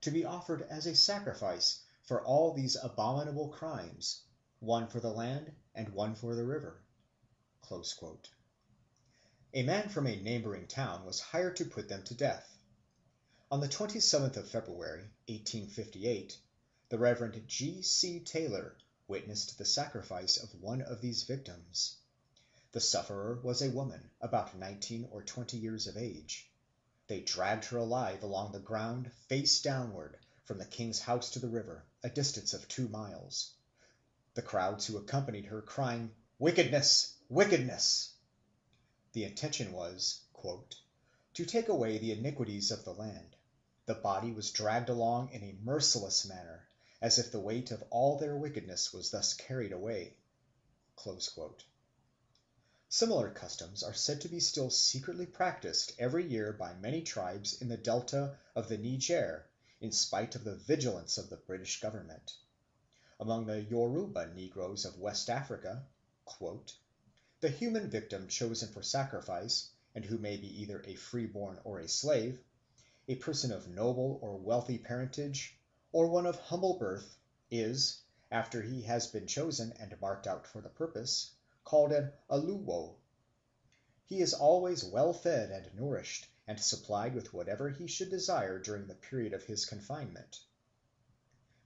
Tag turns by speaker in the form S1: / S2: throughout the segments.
S1: "to be offered as a sacrifice for all these abominable crimes, one for the land and one for the river." A man from a neighbouring town was hired to put them to death. On the 27th of February, 1858, the Rev. G. C. Taylor witnessed the sacrifice of one of these victims. The sufferer was a woman, about 19 or 20 years of age. They dragged her alive along the ground, face downward, from the king's house to the river, a distance of 2 miles. The crowds who accompanied her crying, "Wickedness! Wickedness!" The intention was "to take away the iniquities of the land." The body was dragged along in a merciless manner, as if the weight of all their wickedness was thus carried away." Similar customs are said to be still secretly practised every year by many tribes in the delta of the Niger, in spite of the vigilance of the British government. Among the Yoruba negroes of West Africa, "the human victim chosen for sacrifice, and who may be either a freeborn or a slave, a person of noble or wealthy parentage, or one of humble birth, is, after he has been chosen and marked out for the purpose, called an aluwo. He is always well fed and nourished, and supplied with whatever he should desire during the period of his confinement.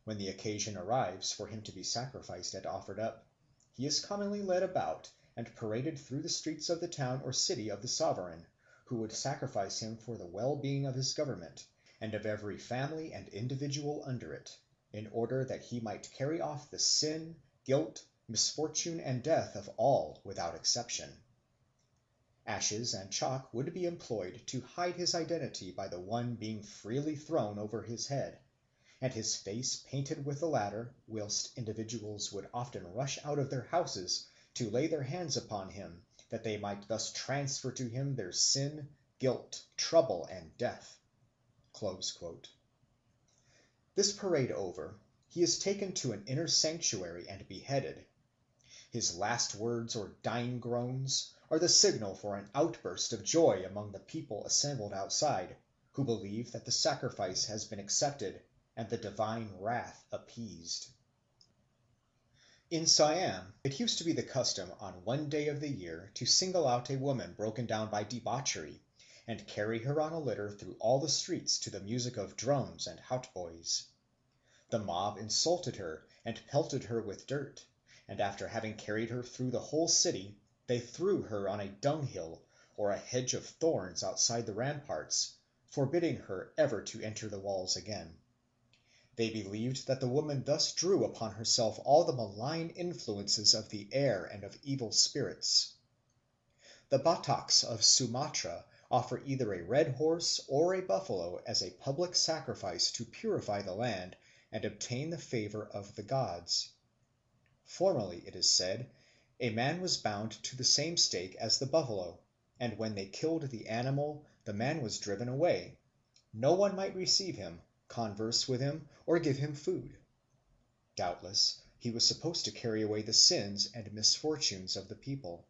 S1: When the occasion arrives for him to be sacrificed and offered up, he is commonly led about and paraded through the streets of the town or city of the sovereign, who would sacrifice him for the well-being of his government and of every family and individual under it, in order that he might carry off the sin, guilt, misfortune, and death of all without exception. Ashes and chalk would be employed to hide his identity by the one being freely thrown over his head, and his face painted with the latter, whilst individuals would often rush out of their houses to lay their hands upon him, that they might thus transfer to him their sin, guilt, trouble, and death." This parade over, he is taken to an inner sanctuary and beheaded. His last words or dying groans are the signal for an outburst of joy among the people assembled outside, who believe that the sacrifice has been accepted and the divine wrath appeased. In Siam it used to be the custom on one day of the year to single out a woman broken down by debauchery, and carry her on a litter through all the streets to the music of drums and hautboys. The mob insulted her and pelted her with dirt, and after having carried her through the whole city, they threw her on a dunghill or a hedge of thorns outside the ramparts, forbidding her ever to enter the walls again. They believed that the woman thus drew upon herself all the malign influences of the air and of evil spirits. The Bataks of Sumatra offer either a red horse or a buffalo as a public sacrifice to purify the land and obtain the favour of the gods. Formerly, it is said, a man was bound to the same stake as the buffalo, and when they killed the animal the man was driven away. No one might receive him, converse with him, or give him food. Doubtless he was supposed to carry away the sins and misfortunes of the people.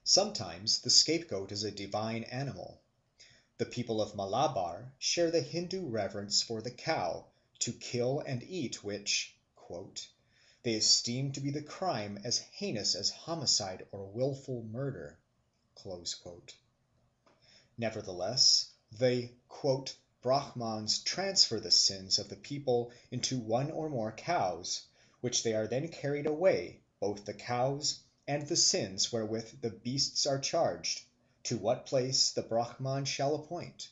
S1: Sometimes the scapegoat is a divine animal. The people of Malabar share the Hindu reverence for the cow, to kill and eat which "they esteem to be the crime as heinous as homicide or wilful murder." Nevertheless, the Brahmans transfer the sins of the people into one or more cows, which they are then carried away, both the cows and the sins wherewith the beasts are charged, to what place the Brahman shall appoint.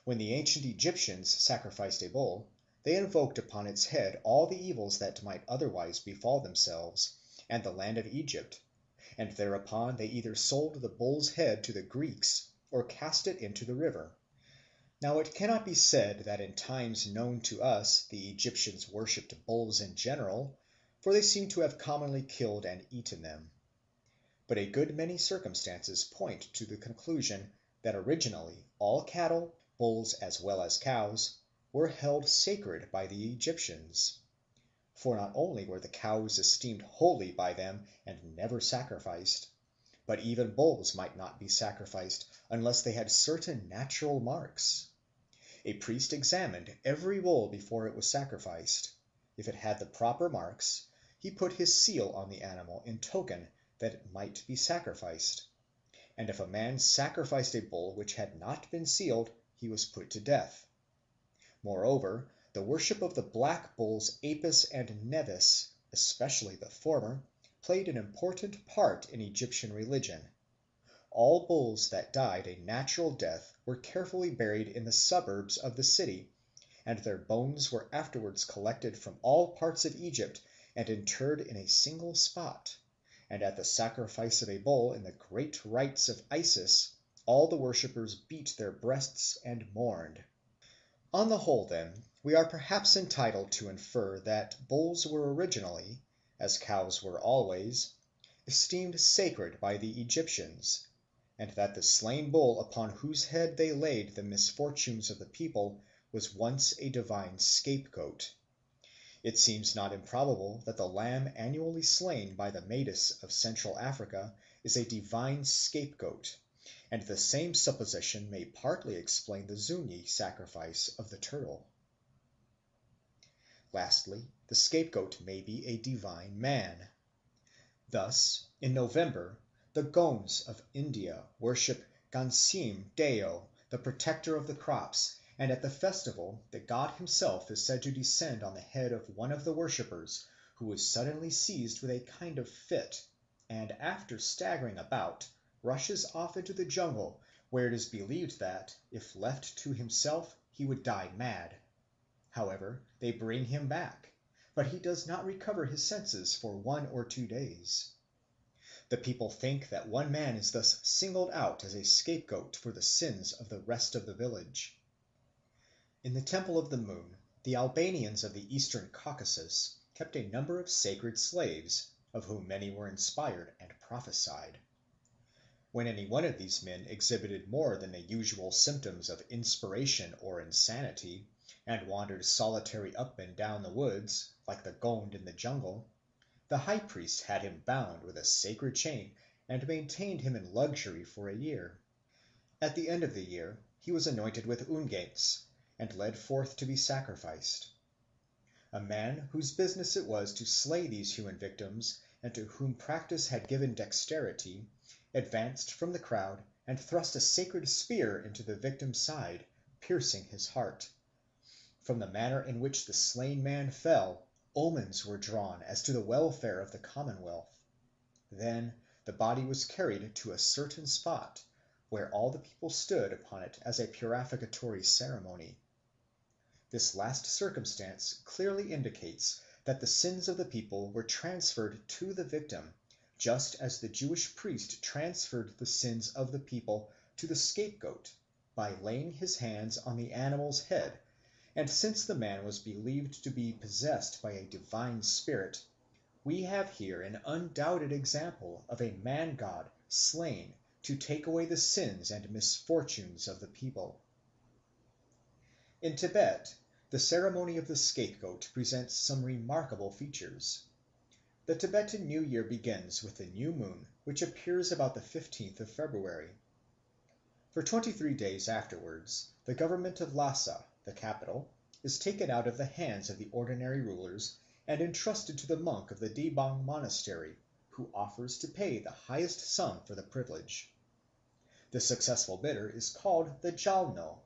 S1: When the ancient Egyptians sacrificed a bull, they invoked upon its head all the evils that might otherwise befall themselves and the land of Egypt, and thereupon they either sold the bull's head to the Greeks or cast it into the river. Now it cannot be said that in times known to us the Egyptians worshipped bulls in general, for they seem to have commonly killed and eaten them. But a good many circumstances point to the conclusion that originally all cattle, bulls as well as cows, were held sacred by the Egyptians. For not only were the cows esteemed holy by them and never sacrificed, But even bulls might not be sacrificed unless they had certain natural marks. A priest examined every bull before it was sacrificed. If it had the proper marks, he put his seal on the animal in token that it might be sacrificed. And if a man sacrificed a bull which had not been sealed, he was put to death. Moreover, the worship of the black bulls Apis and Nevis, especially the former, played an important part in Egyptian religion. All bulls that died a natural death were carefully buried in the suburbs of the city, and their bones were afterwards collected from all parts of Egypt and interred in a single spot. And at the sacrifice of a bull in the great rites of Isis, all the worshippers beat their breasts and mourned. On the whole, then, we are perhaps entitled to infer that bulls were originally, as cows were always, esteemed sacred by the Egyptians, and that the slain bull upon whose head they laid the misfortunes of the people was once a divine scapegoat. It seems not improbable that the lamb annually slain by the Madis of Central Africa is a divine scapegoat, and the same supposition may partly explain the Zuni sacrifice of the turtle. Lastly, the scapegoat may be a divine man. Thus, in November, the Goans of India worship Gansim Deo, the protector of the crops, and at the festival the god himself is said to descend on the head of one of the worshippers, who is suddenly seized with a kind of fit, and after staggering about, rushes off into the jungle, where it is believed that, if left to himself, he would die mad. However, they bring him back, but he does not recover his senses for 1 or 2 days. The people think that one man is thus singled out as a scapegoat for the sins of the rest of the village. In the Temple of the Moon, the Albanians of the eastern Caucasus kept a number of sacred slaves, of whom many were inspired and prophesied. When any one of these men exhibited more than the usual symptoms of inspiration or insanity, and wandered solitary up and down the woods, like the Gond in the jungle, the high priest had him bound with a sacred chain and maintained him in luxury for a year. At the end of the year he was anointed with unguents and led forth to be sacrificed. A man whose business it was to slay these human victims, and to whom practice had given dexterity, advanced from the crowd and thrust a sacred spear into the victim's side, piercing his heart. From the manner in which the slain man fell, omens were drawn as to the welfare of the commonwealth. Then the body was carried to a certain spot, where all the people stood upon it as a purificatory ceremony. This last circumstance clearly indicates that the sins of the people were transferred to the victim, just as the Jewish priest transferred the sins of the people to the scapegoat by laying his hands on the animal's head. And since the man was believed to be possessed by a divine spirit, we have here an undoubted example of a man god slain to take away the sins and misfortunes of the people. In Tibet, the ceremony of the scapegoat presents some remarkable features. The Tibetan New Year begins with the new moon, which appears about the 15th of February. For 23 days afterwards, the government of Lhasa, the capital, is taken out of the hands of the ordinary rulers and entrusted to the monk of the Dibang monastery, who offers to pay the highest sum for the privilege. The successful bidder is called the Jalno,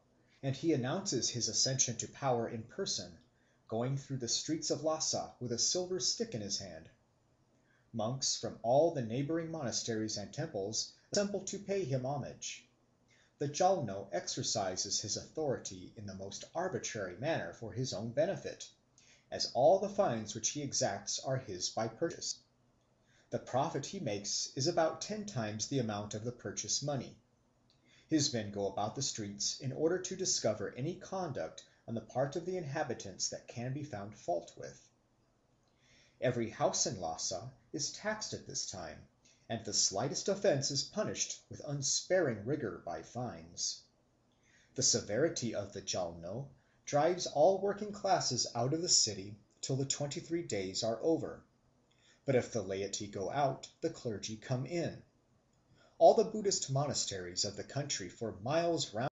S1: and he announces his ascension to power in person, going through the streets of Lhasa with a silver stick in his hand. Monks from all the neighboring monasteries and temples assemble to pay him homage. The Jalno exercises his authority in the most arbitrary manner for his own benefit, as all the fines which he exacts are his by purchase. The profit he makes is about 10 times the amount of the purchase money. His men go about the streets in order to discover any conduct on the part of the inhabitants that can be found fault with. Every house in Lhasa is taxed at this time, and the slightest offence is punished with unsparing rigour by fines. The severity of the Jalno drives all working classes out of the city till the 23 days are over. But if the laity go out, the clergy come in. all the Buddhist monasteries of the country for miles round.